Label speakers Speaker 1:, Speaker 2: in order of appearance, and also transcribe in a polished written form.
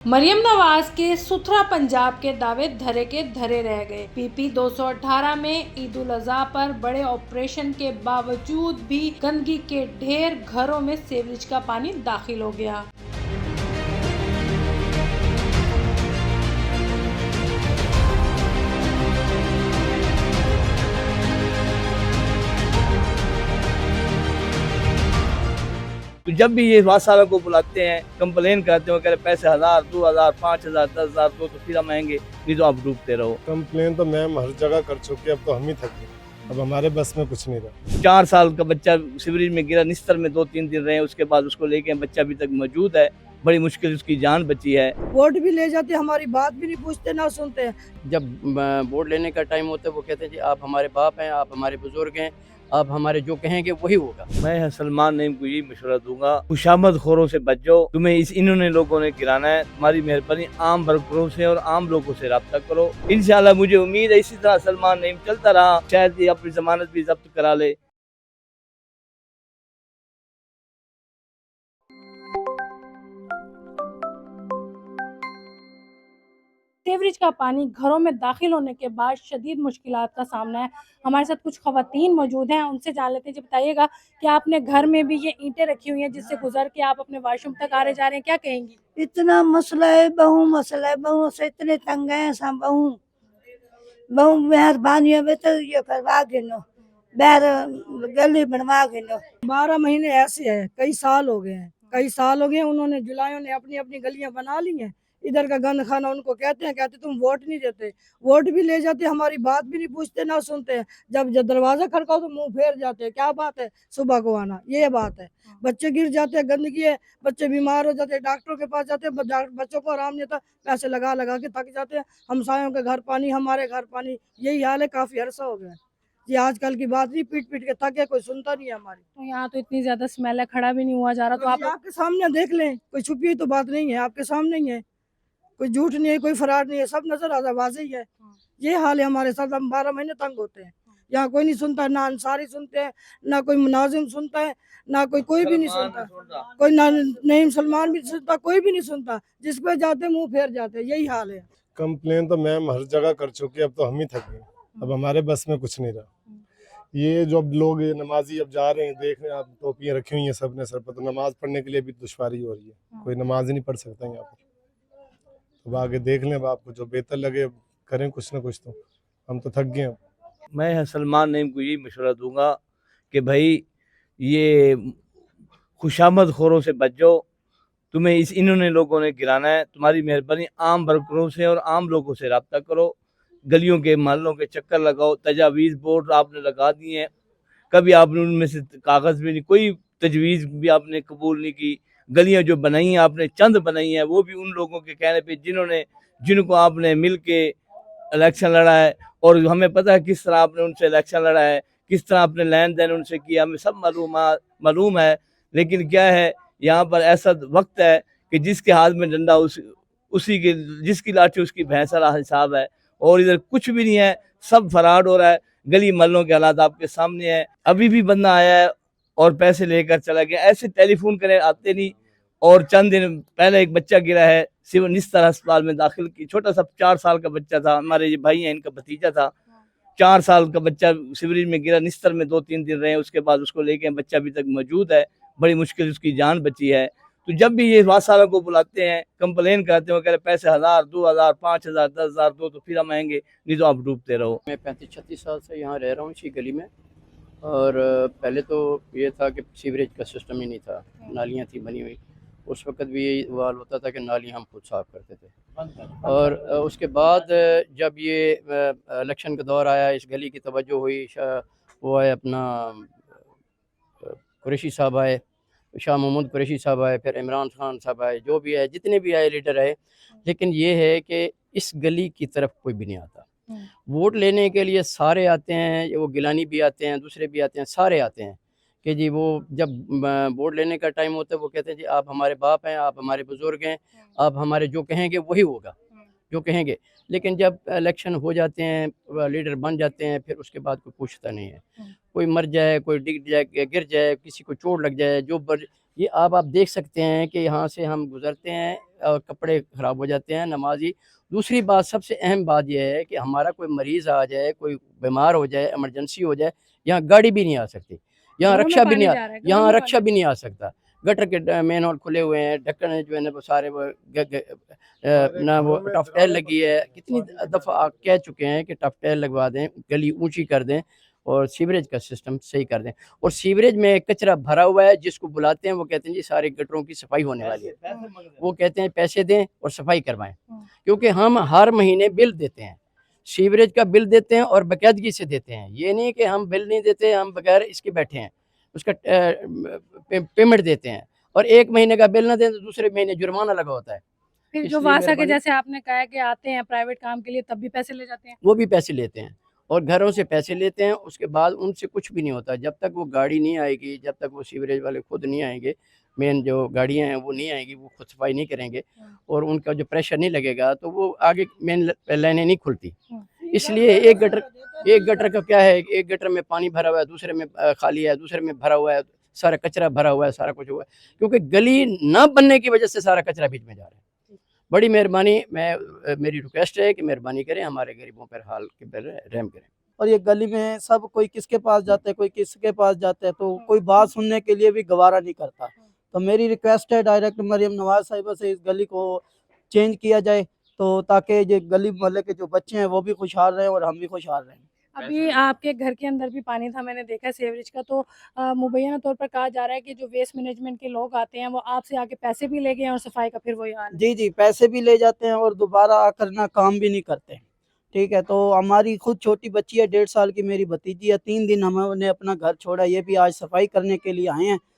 Speaker 1: मरियम नवाज के सुथरा पंजाब के दावे धरे के धरे रह गए। पीपी 218 में ईद उल अजहा पर बड़े ऑपरेशन के बावजूद भी गंदगी के ढेर, घरों में सीवरेज का पानी दाखिल हो गया।
Speaker 2: तो जब भी ये वासाला को बुलाते हैं, कंप्लेन करते हो, कह रहे पैसे 1000, 2000, 5000, 10,000 दो तो फिर हम आएंगे, नहीं तो आप डूबते रहो।
Speaker 3: कंप्लेन तो मैम हर जगह कर चुके, अब तो हम ही थक गए, अब हमारे बस में कुछ नहीं रहा।
Speaker 2: 4 साल का बच्चा सीवरेज में गिरा, निस्तर में 2-3 दिन रहे, उसके बाद उसको लेके बच्चा अभी तक मौजूद है, बड़ी मुश्किल उसकी जान बची है।
Speaker 4: वोट भी ले जाते, हमारी बात भी नहीं पूछते ना सुनते हैं।
Speaker 5: जब वोट लेने का टाइम होता है वो कहते हैं जी आप हमारे बाप हैं, आप हमारे बुजुर्ग हैं, आप हमारे जो कहेंगे वही होगा।
Speaker 2: मैं सलमान नईम को यही मशवरा दूंगा, खुशामद खोरों से बच जाओ, तुम्हें इन्होंने लोगों ने गिराना है, तुम्हारी मेहरबानी आम वर्करों से और आम लोगों से रब्ता करो। इंशाल्लाह मुझे उम्मीद है इसी तरह सलमान नईम चलता रहा, शायद ये अपनी जमानत भी जब्त करा ले।
Speaker 1: सीवरेज का पानी घरों में दाखिल होने के बाद शदीद मुश्किलात का सामना है। हमारे साथ कुछ खवातीन मौजूद हैं, उनसे जान लेते हैं। जी बताइएगा कि आपने घर में भी ये ईंटें रखी हुई हैं जिससे गुजर के आप अपने वॉशरूम तक आ रहे जा रहे हैं, क्या कहेंगी?
Speaker 4: इतना मसला है, मसला है, बहू से इतने तंग है, सब बहू मेहरबानी है तो ये करवा गिनो, बैर गली बनवा गिनो। 12 महीने ऐसे है, कई साल हो गए हैं, उन्होंने जुलाइयों ने अपनी अपनी गलियां बना ली हैं। इधर का गंद खाना उनको कहते तुम वोट नहीं देते, वोट भी ले जाते, हमारी बात भी नहीं पूछते ना सुनते हैं। जब दरवाजा खड़काओ तो मुंह फेर जाते हैं। क्या बात है सुबह को आना, ये बात है। बच्चे गिर जाते हैं, गंदगी है, बच्चे बीमार हो जाते हैं, डॉक्टरों के पास जाते हैं, बच्चों को आराम नहीं था, पैसे लगा लगा के थक जाते हैं। हमसायों के घर पानी, हमारे घर पानी, यही हाल है। काफी अरसा हो गया ये, आजकल की बात नहीं, पीट पीट के थक गए, कोई सुनता नहीं है हमारी।
Speaker 1: तो यहाँ तो इतनी ज्यादा स्मेल है, खड़ा भी नहीं हुआ जा रहा। तो आप
Speaker 4: आपके सामने देख लें, कोई छुपी हुई तो बात नहीं है, आपके सामने ही है, कोई झूठ नहीं है, कोई फराड नहीं है, सब नजर आता वाज़ेह ही है। ये हाल है हमारे साथ, हम 12 महीने तंग होते हैं। यहाँ कोई नहीं सुनता, ना अंसारी सुनते हैं, ना कोई मुनाजिम सुनता है, ना कोई भी नहीं सुनता, कोई ना नईम सलमान भी सुनता, कोई भी नहीं सुनता। जिस पे जाते मुंह फेर जाते, यही हाल है।
Speaker 3: कंप्लेन तो मैम हर जगह कर चुके, अब तो हम ही थक गए, अब हमारे बस में कुछ नहीं रहा। ये जो अब लोग नमाजी अब जा रहे हैं, देख रहे हैं आप, टोपियाँ रखी हुई हैं सब ने सर पर, तो नमाज पढ़ने के लिए भी दुश्वारी हो रही है, कोई नमाज ही नहीं पढ़ सकता यहाँ पर। तो आगे देख लें, अब आपको जो बेहतर लगे करें कुछ ना कुछ, तो हम तो थक गए हैं।
Speaker 2: मैं सलमान नईम को यही मशवरा दूंगा कि भाई ये खुशामद खोरों से बच जाओ, तुम्हें इन्होंने लोगों ने गिराना है, तुम्हारी मेहरबानी आम वर्करों से और आम लोगों से रब्ता करो। गलियों के महलों के चक्कर लगाओ, तजावीज़ बोर्ड आपने लगा दिए हैं, कभी आपने उनमें से कागज़ भी नहीं, कोई तजवीज़ भी आपने कबूल नहीं की। गलियां जो बनाई हैं आपने, चंद बनाई हैं, वो भी उन लोगों के कहने पे जिनको आपने मिल के इलेक्शन लड़ा है, और हमें पता है किस तरह आपने उनसे इलेक्शन लड़ा है, किस तरह आपने लेन देन उनसे किया, हमें सब मालूम है। लेकिन क्या है, यहाँ पर ऐसा वक्त है कि जिसके हाथ में डंडा उसी के, जिसकी लाठी उसकी भैंस वाला हिसाब है, और इधर कुछ भी नहीं है, सब फराड हो रहा है। गली महलों के हालात आपके सामने है। अभी भी बंदा आया है और पैसे लेकर चला गया, ऐसे टेलीफोन करे आते नहीं। और चंद दिन पहले एक बच्चा गिरा है, निस्तर अस्पताल में दाखिल की, छोटा सा 4 साल का बच्चा था, हमारे ये भाई हैं, इनका भतीजा था। 4 साल का बच्चा सीवरेज में गिरा, निस्तर में 2-3 दिन रहे, उसके बाद उसको लेके बच्चा अभी तक मौजूद है, बड़ी मुश्किल उसकी जान बची है। तो जब भी ये वासाला को बुलाते हैं, कंप्लेन करते हो, कह रहे पैसे 1000, 2000, 5000, 10,000 दो तो फिर हम आएंगे, नहीं तो आप डूबते रहो।
Speaker 5: मैं 35-36 साल से यहाँ रह रहा हूँ इसी गली में, और पहले तो ये था कि सीवरेज का सिस्टम ही नहीं था, नालियाँ थी बनी हुई। उस वक्त भी यही हाल होता था कि नाली हम खुद साफ़ करते थे। और उसके बाद जब ये इलेक्शन का दौर आया, इस गली की तवज्जो हुई, वो आए अपना कुरैशी साहब आए, शाह महमूद कुरैशी साहब आए, फिर इमरान खान साहब आए, जो भी आए, जितने भी आए लीडर आए, लेकिन ये है कि इस गली की तरफ कोई भी नहीं आता। वोट लेने के लिए सारे आते हैं, वो गिलानी भी आते हैं, दूसरे भी आते हैं, सारे आते हैं कि जी वो जब वोट लेने का टाइम होता है वो कहते हैं जी आप हमारे बाप हैं, आप हमारे बुजुर्ग हैं, आप हमारे जो कहेंगे वही होगा, जो कहेंगे। लेकिन जब इलेक्शन हो जाते हैं, लीडर बन जाते हैं, फिर उसके बाद कोई पूछता नहीं है। कोई मर जाए, कोई डिग जाए, गिर जाए, किसी को चोट लग जाए, जो یہ آپ دیکھ سکتے ہیں کہ یہاں سے ہم گزرتے ہیں اور کپڑے خراب ہو جاتے ہیں نمازی. دوسری بات، سب سے اہم بات یہ ہے کہ ہمارا کوئی مریض آ جائے، کوئی بیمار ہو جائے، ایمرجنسی ہو جائے، یہاں گاڑی بھی نہیں آ سکتی، یہاں
Speaker 1: گھروں میں
Speaker 5: رکشہ بھی
Speaker 1: پانی
Speaker 5: نہیں
Speaker 1: جا رہا ہے، گھروں
Speaker 5: یہاں
Speaker 1: میں
Speaker 5: رکشہ
Speaker 1: پانی
Speaker 5: بھی نہیں آ سکتا. گٹر کے مین ہول کھلے ہوئے ہیں، ڈھکن جو ہے نا وہ سارے نہ وہ ٹف ٹیل لگی ہے. کتنی دفعہ آپ کہہ چکے ہیں کہ ٹف ٹیل لگوا دیں، گلی اونچی کر دیں اور سیوریج کا سسٹم صحیح کر دیں. اور سیوریج میں کچرا بھرا ہوا ہے، جس کو بلاتے ہیں وہ کہتے ہیں جی سارے گٹروں کی صفائی ہونے والی ہے. وہ کہتے ہیں پیسے دیں اور صفائی کروائیں، کیونکہ ہم ہر مہینے بل دیتے ہیں، سیوریج کا بل دیتے ہیں اور باقاعدگی سے دیتے ہیں. یہ نہیں کہ ہم بل نہیں دیتے، ہم بغیر اس کے بیٹھے ہیں، اس کا پیمنٹ دیتے ہیں، اور ایک مہینے کا بل نہ دیں تو دوسرے مہینے جرمانہ لگا ہوتا ہے.
Speaker 1: پھر
Speaker 5: اس
Speaker 1: جو
Speaker 5: لیے
Speaker 1: واسا کے
Speaker 5: مہربانی،
Speaker 1: جیسے آپ نے کہا کہ آتے ہیں پرائیویٹ کام کے لیے تب بھی پیسے لے جاتے ہیں.
Speaker 5: وہ بھی پیسے لیتے ہیں اور گھروں سے پیسے لیتے ہیں. اس کے بعد ان سے کچھ بھی نہیں ہوتا جب تک وہ گاڑی نہیں آئے گی، جب تک وہ سیوریج والے خود نہیں آئیں گے، مین جو گاڑیاں ہیں وہ نہیں آئیں گی، وہ خود صفائی نہیں کریں گے اور ان کا جو پریشر نہیں لگے گا تو وہ آگے مین لائنیں نہیں کھلتی. اس لیے ایک گٹر کا کیا ہے، ایک گٹر میں پانی بھرا ہوا ہے، دوسرے میں خالی ہے، دوسرے میں بھرا ہوا ہے، سارا کچرا بھرا ہوا ہے، سارا کچھ ہوا ہے، کیونکہ گلی نہ بننے کی وجہ سے سارا کچرا بیچ میں جا رہا ہے. بڑی مہربانی، میری ریکویسٹ ہے کہ مہربانی کریں، ہمارے غریبوں پر حال کے پر رحم کریں.
Speaker 6: اور یہ گلی میں سب کوئی کس کے پاس جاتا ہے، کوئی کس کے پاس جاتا ہے، تو کوئی بات سننے کے لیے بھی گوارا نہیں کرتا. تو میری ریکویسٹ ہے ڈائریکٹ مریم نواز صاحبہ سے اس گلی کو چینج کیا جائے، تو تاکہ یہ گلی محلے کے جو بچے ہیں وہ بھی خوشحال رہیں اور ہم بھی خوشحال رہیں.
Speaker 1: ابھی آپ کے گھر کے اندر بھی پانی تھا، میں نے دیکھا سیوریج کا، تو مبینہ طور پر کہا جا رہا ہے کہ جو ویسٹ مینجمنٹ کے لوگ آتے ہیں وہ آپ سے آ کے پیسے بھی لے گئے ہیں اور صفائی کا پھر وہی حال ہے.
Speaker 6: جی جی، پیسے بھی لے جاتے ہیں اور دوبارہ آ کر نہ کام بھی نہیں کرتے. ٹھیک ہے، تو ہماری خود چھوٹی بچی ہے، 1.5 سال کی میری بھتیجی ہے. 3 دن ہم نے اپنا گھر چھوڑا، یہ بھی آج صفائی کرنے کے لیے آئے ہیں